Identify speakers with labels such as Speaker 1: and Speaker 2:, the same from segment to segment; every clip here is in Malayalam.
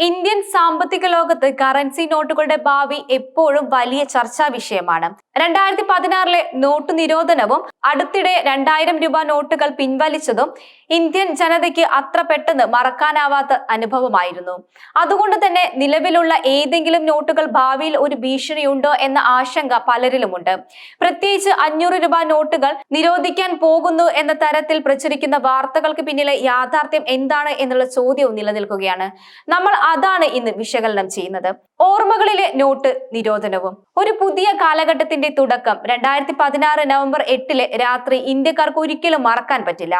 Speaker 1: ഇന്ത്യൻ സാമ്പത്തിക ലോകത്ത് കറൻസി നോട്ടുകളുടെ ഭാവി എപ്പോഴും വലിയ ചർച്ചാ വിഷയമാണ്. 2016 നോട്ട് നിരോധനവും അടുത്തിടെ 2000 രൂപ നോട്ടുകൾ പിൻവലിച്ചതും ഇന്ത്യൻ ജനതയ്ക്ക് അത്ര പെട്ടെന്ന് മറക്കാനാവാത്ത അനുഭവമായിരുന്നു. അതുകൊണ്ട് തന്നെ നിലവിലുള്ള ഏതെങ്കിലും നോട്ടുകൾ ഭാവിയിൽ ഒരു ഭീഷണിയുണ്ടോ എന്ന ആശങ്ക പലരിലുമുണ്ട്. പ്രത്യേകിച്ച് 500 രൂപ നോട്ടുകൾ നിരോധിക്കാൻ പോകുന്നു എന്ന തരത്തിൽ പ്രചരിക്കുന്ന വാർത്തകൾക്ക് പിന്നിലെ യാഥാർത്ഥ്യം എന്താണ് എന്നുള്ള ചോദ്യവും നിലനിൽക്കുകയാണ്. നമ്മൾ അതാണ് ഇന്ന് വിശകലനം ചെയ്യുന്നത്. ഓർമ്മകളിലെ നോട്ട് നിരോധനവും. ഒരു പുതിയ കാലഘട്ടത്തിന്റെ തുടക്കം 2016 നവംബർ 8 രാത്രി ഇന്ത്യക്കാർക്ക് ഒരിക്കലും മറക്കാൻ പറ്റില്ല.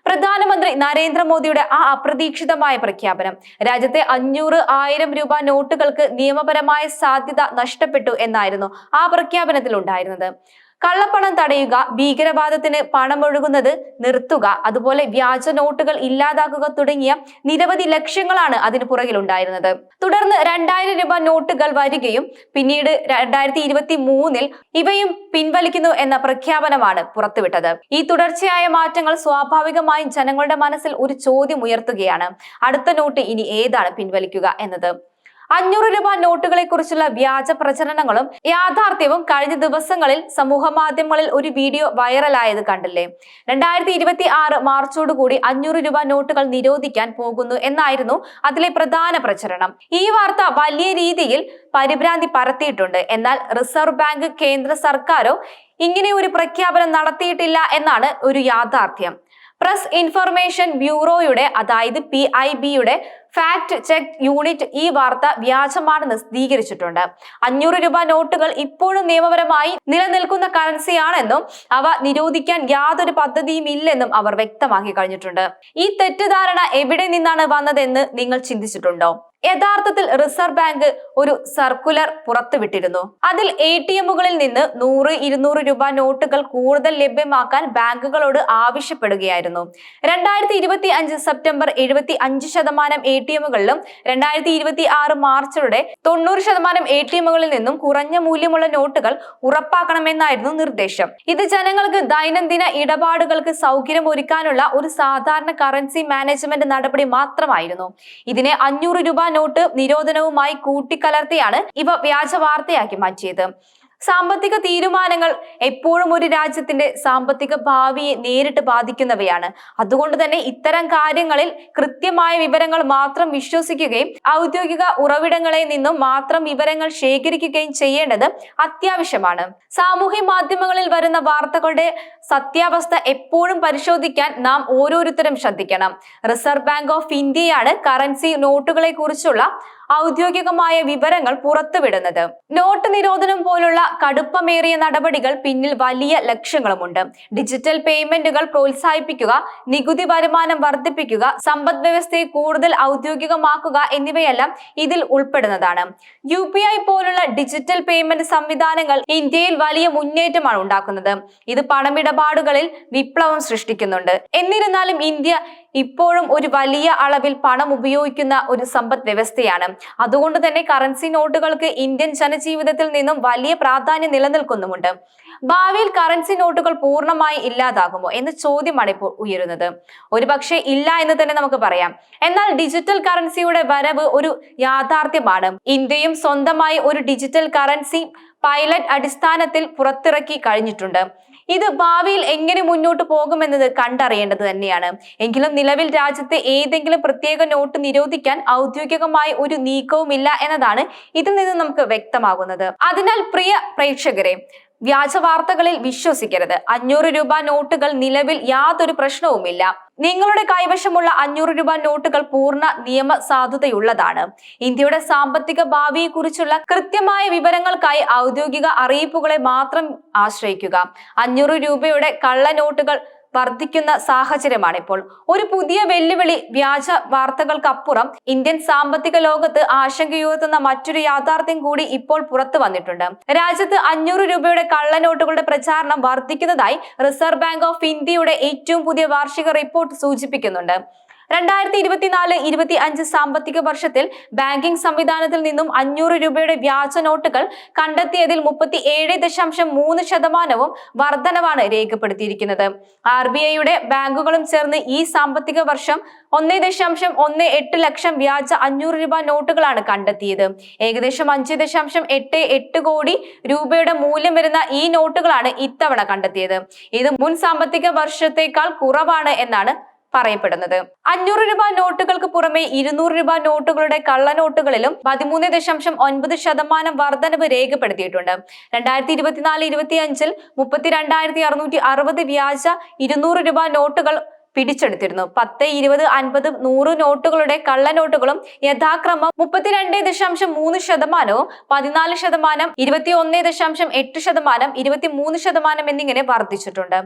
Speaker 1: പ്രധാനമന്ത്രി നരേന്ദ്രമോദിയുടെ ആ അപ്രതീക്ഷിതമായ പ്രഖ്യാപനം രാജ്യത്തെ 500, 1000 രൂപ നോട്ടുകൾക്ക് നിയമപരമായ സാധ്യത നഷ്ടപ്പെട്ടു എന്നായിരുന്നു ആ പ്രഖ്യാപനത്തിൽ ഉണ്ടായിരുന്നത്. കള്ളപ്പണം തടയുക, ഭീകരവാദത്തിന് പണമൊഴുകുന്നത് നിർത്തുക, അതുപോലെ വ്യാജ നോട്ടുകൾ ഇല്ലാതാക്കുക തുടങ്ങിയ നിരവധി ലക്ഷ്യങ്ങളാണ് അതിന് പുറകിലുണ്ടായിരുന്നത്. തുടർന്ന് 2000 രൂപ നോട്ടുകൾ വരികയും പിന്നീട് 2023 ഇവയും പിൻവലിക്കുന്നു എന്ന പ്രഖ്യാപനമാണ് പുറത്തുവിട്ടത്. ഈ തുടർച്ചയായ മാറ്റങ്ങൾ സ്വാഭാവികമായും ജനങ്ങളുടെ മനസ്സിൽ ഒരു ചോദ്യം ഉയർത്തുകയാണ്: അടുത്ത നോട്ട് ഇനി ഏതാണ് പിൻവലിക്കുക എന്നത്. 500 രൂപ നോട്ടുകളെ കുറിച്ചുള്ള വ്യാജ പ്രചരണങ്ങളും യാഥാർത്ഥ്യവും കഴിഞ്ഞ ദിവസങ്ങളിൽ സമൂഹ മാധ്യമങ്ങളിൽ ഒരു വീഡിയോ വൈറലായത് കണ്ടില്ലേ? 2026 മാർച്ചോടുകൂടി 500 രൂപ നോട്ടുകൾ നിരോധിക്കാൻ പോകുന്നു എന്നായിരുന്നു അതിലെ പ്രധാന പ്രചരണം. ഈ വാർത്ത വലിയ രീതിയിൽ പരിഭ്രാന്തി പരത്തിയിട്ടുണ്ട്. എന്നാൽ റിസർവ് ബാങ്ക്, കേന്ദ്ര സർക്കാരോ ഇങ്ങനെ ഒരു പ്രഖ്യാപനം നടത്തിയിട്ടില്ല എന്നാണ് ഒരു യാഥാർത്ഥ്യം. പ്രസ് ഇൻഫർമേഷൻ ബ്യൂറോയുടെ, അതായത് PIB-യുടെ ഫാക്ട് ചെക്ക് യൂണിറ്റ് ഈ വാർത്ത വ്യാജമാണെന്ന് സ്ഥിരീകരിച്ചിട്ടുണ്ട്. 500 രൂപ നോട്ടുകൾ ഇപ്പോഴും നിയമപരമായി നിലനിൽക്കുന്ന കറൻസിയാണെന്നും അവ നിരോധിക്കാൻ യാതൊരു പദ്ധതിയും ഇല്ലെന്നും അവർ വ്യക്തമാക്കി കഴിഞ്ഞിട്ടുണ്ട്. ഈ തെറ്റിദ്ധാരണ എവിടെ നിന്നാണ് വന്നതെന്ന് നിങ്ങൾ ചിന്തിച്ചിട്ടുണ്ടോ? യഥാർത്ഥത്തിൽ റിസർവ് ബാങ്ക് ഒരു സർക്കുലർ പുറത്തുവിട്ടിരുന്നു. അതിൽ ATM-കളിൽ നിന്ന് 100, 200 രൂപ നോട്ടുകൾ കൂടുതൽ ലഭ്യമാക്കാൻ ബാങ്കുകളോട് ആവശ്യപ്പെടുകയായിരുന്നു. 2025 സെപ്റ്റംബർ 75% ATM-കളിലും 2026 മാർച്ചോടെ 90% ATM-കളിൽ നിന്നും കുറഞ്ഞ മൂല്യമുള്ള നോട്ടുകൾ ഉറപ്പാക്കണമെന്നായിരുന്നു നിർദ്ദേശം. ഇത് ജനങ്ങൾക്ക് ദൈനംദിന ഇടപാടുകൾക്ക് സൗകര്യമൊരുക്കാനുള്ള ഒരു സാധാരണ കറൻസി മാനേജ്മെന്റ് നടപടി മാത്രമായിരുന്നു. ഇതിനെ 500 രൂപ നോട്ട് നിരോധനവുമായി കൂട്ടിക്കലർത്തിയാണ് ഇവ വ്യാജ വാർത്തയാക്കി മാറ്റിയത്. സാമ്പത്തിക തീരുമാനങ്ങൾ എപ്പോഴും ഒരു രാജ്യത്തിന്റെ സാമ്പത്തിക ഭാവിയെ നേരിട്ട് ബാധിക്കുന്നവയാണ്. അതുകൊണ്ട് തന്നെ ഇത്തരം കാര്യങ്ങളിൽ കൃത്യമായ വിവരങ്ങൾ മാത്രം വിശ്വസിക്കുകയും ഔദ്യോഗിക ഉറവിടങ്ങളിൽ നിന്നും മാത്രം വിവരങ്ങൾ ശേഖരിക്കുകയും ചെയ്യേണ്ടത് അത്യാവശ്യമാണ്. സാമൂഹ്യ മാധ്യമങ്ങളിൽ വരുന്ന വാർത്തകളുടെ സത്യാവസ്ഥ എപ്പോഴും പരിശോധിക്കാൻ നാം ഓരോരുത്തരും ശ്രദ്ധിക്കണം. റിസർവ് ബാങ്ക് ഓഫ് ഇന്ത്യയാണ് കറൻസി നോട്ടുകളെ കുറിച്ചുള്ള ഔദ്യോഗികമായ വിവരങ്ങൾ പുറത്തുവിടുന്നത്. നോട്ട് നിരോധനം പോലുള്ള കടുപ്പമേറിയ നടപടികൾ പിന്നിൽ വലിയ ലക്ഷ്യങ്ങളുമുണ്ട്. ഡിജിറ്റൽ പേയ്മെന്റുകൾ പ്രോത്സാഹിപ്പിക്കുക, നികുതി വരുമാനം വർദ്ധിപ്പിക്കുക, സമ്പദ് വ്യവസ്ഥയെ കൂടുതൽ ഔദ്യോഗികമാക്കുക എന്നിവയെല്ലാം ഇതിൽ ഉൾപ്പെടുന്നതാണ്. UPI പോലുള്ള ഡിജിറ്റൽ പേയ്മെന്റ് സംവിധാനങ്ങൾ ഇന്ത്യയിൽ വലിയ മുന്നേറ്റമാണ് ഉണ്ടാക്കുന്നത്. ഇത് പണമിടപാടുകളിൽ വിപ്ലവം സൃഷ്ടിക്കുന്നുണ്ട്. എന്നിരുന്നാലും ഇന്ത്യ ഇപ്പോഴും ഒരു വലിയ അളവിൽ പണം ഉപയോഗിക്കുന്ന ഒരു സമ്പദ് വ്യവസ്ഥയാണ്. അതുകൊണ്ട് തന്നെ കറൻസി നോട്ടുകൾക്ക് ഇന്ത്യൻ ജനജീവിതത്തിൽ നിന്നും വലിയ പ്രാധാന്യം നിലനിൽക്കുന്നുമുണ്ട്. ഭാവിയിൽ കറൻസി നോട്ടുകൾ പൂർണ്ണമായി ഇല്ലാതാകുമോ എന്ന ചോദ്യമാണ് ഇപ്പോൾ ഉയരുന്നത്. ഒരുപക്ഷെ ഇല്ല എന്ന് തന്നെ നമുക്ക് പറയാം. എന്നാൽ ഡിജിറ്റൽ കറൻസിയുടെ വരവ് ഒരു യാഥാർത്ഥ്യമാണ്. ഇന്ത്യയും സ്വന്തമായി ഒരു ഡിജിറ്റൽ കറൻസി പൈലറ്റ് അടിസ്ഥാനത്തിൽ പുറത്തിറക്കി കഴിഞ്ഞിട്ടുണ്ട്. ഇത് ഭാവിയിൽ എങ്ങനെ മുന്നോട്ട് പോകുമെന്നത് കണ്ടറിയേണ്ടത് തന്നെയാണ്. എങ്കിലും നിലവിൽ രാജ്യത്തെ ഏതെങ്കിലും പ്രത്യേക നോട്ട് നിരോധിക്കാൻ ഔദ്യോഗികമായി ഒരു നീക്കവുമില്ല എന്നതാണ് ഇതിൽ നിന്ന് നമുക്ക് വ്യക്തമാകുന്നത്. അതിനാൽ പ്രിയ പ്രേക്ഷകരെ, വ്യാജ വാർത്തകളിൽ വിശ്വസിക്കരുത്. 500 രൂപ നോട്ടുകൾ നിലവിൽ യാതൊരു പ്രശ്നവുമില്ല. നിങ്ങളുടെ കൈവശമുള്ള 500 രൂപ നോട്ടുകൾ പൂർണ്ണ നിയമ സാധുതയുള്ളതാണ്. ഇന്ത്യയുടെ സാമ്പത്തിക ഭാവിയെ കുറിച്ചുള്ള കൃത്യമായ വിവരങ്ങൾക്കായി ഔദ്യോഗിക അറിയിപ്പുകളെ മാത്രം ആശ്രയിക്കുക. 500 രൂപയുടെ കള്ള നോട്ടുകൾ വർദ്ധിക്കുന്ന സാഹചര്യമാണിപ്പോൾ. ഒരു പുതിയ വെല്ലുവിളി വ്യാജ വാർത്തകൾക്കപ്പുറം ഇന്ത്യൻ സാമ്പത്തിക ലോകത്ത് ആശങ്കയുയർത്തുന്ന മറ്റൊരു യാഥാർത്ഥ്യം കൂടി ഇപ്പോൾ പുറത്തു വന്നിട്ടുണ്ട്. രാജ്യത്ത് 500 രൂപയുടെ കള്ളനോട്ടുകളുടെ പ്രചാരണം വർദ്ധിക്കുന്നതായി റിസർവ് ബാങ്ക് ഓഫ് ഇന്ത്യയുടെ ഏറ്റവും പുതിയ വാർഷിക റിപ്പോർട്ട് സൂചിപ്പിക്കുന്നുണ്ട്. 2024-25 സാമ്പത്തിക വർഷത്തിൽ ബാങ്കിംഗ് സംവിധാനത്തിൽ നിന്നും 500 രൂപയുടെ വ്യാജ നോട്ടുകൾ കണ്ടെത്തിയതിൽ 37.3% വർധനവാണ് രേഖപ്പെടുത്തിയിരിക്കുന്നത്. RBIയുടെ ബാങ്കുകളും ചേർന്ന് ഈ സാമ്പത്തിക വർഷം 1.18 ലക്ഷം വ്യാജ 500 രൂപ നോട്ടുകളാണ് കണ്ടെത്തിയത്. ഏകദേശം 5.88 കോടി രൂപയുടെ മൂല്യം വരുന്ന ഈ നോട്ടുകളാണ് ഇത്തവണ കണ്ടെത്തിയത്. ഇത് മുൻ സാമ്പത്തിക വർഷത്തേക്കാൾ കുറവാണ് എന്നാണ് പറയപ്പെടുന്നത്. 500 രൂപ നോട്ടുകൾക്ക് പുറമെ 200 രൂപ നോട്ടുകളുടെ കള്ളനോട്ടുകളിലും 13.9% വർധനവ് രേഖപ്പെടുത്തിയിട്ടുണ്ട്. 2024-25 32,660 വ്യാജ 200 രൂപ നോട്ടുകൾ പിടിച്ചെടുത്തിരുന്നു. 10, 20, 50, 100 നോട്ടുകളുടെ കള്ളനോട്ടുകളും യഥാക്രമം 32.3%, 14%, 21.8%, 23% എന്നിങ്ങനെ വർദ്ധിച്ചിട്ടുണ്ട്.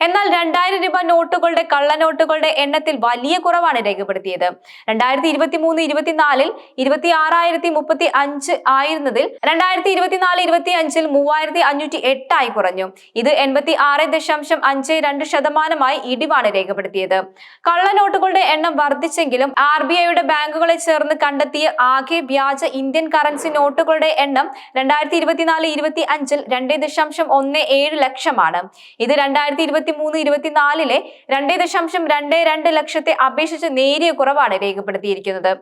Speaker 1: എന്നാൽ 2000 രൂപ നോട്ടുകളുടെ കള്ളനോട്ടുകളുടെ എണ്ണത്തിൽ വലിയ കുറവാണ് രേഖപ്പെടുത്തിയത്. 2023-24 26,035 ആയിരുന്നതിൽ 2024-25 3,508 ആയി കുറഞ്ഞു. ഇത് 86.52% ഇടിവാണ് രേഖപ്പെടുത്തിയത്. കള്ളനോട്ടുകളുടെ എണ്ണം വർദ്ധിച്ചെങ്കിലും RBIയുടെ ബാങ്കുകളെ ചേർന്ന് കണ്ടെത്തിയ ആകെ വ്യാജ ഇന്ത്യൻ കറൻസി നോട്ടുകളുടെ എണ്ണം 2024-25 2.17 ലക്ഷമാണ്. ഇത് 2023-24 2.22 ലക്ഷത്തെ അപേക്ഷിച്ച് നേരിയ കുറവാണ് രേഖപ്പെടുത്തിയിരിക്കുന്നത്.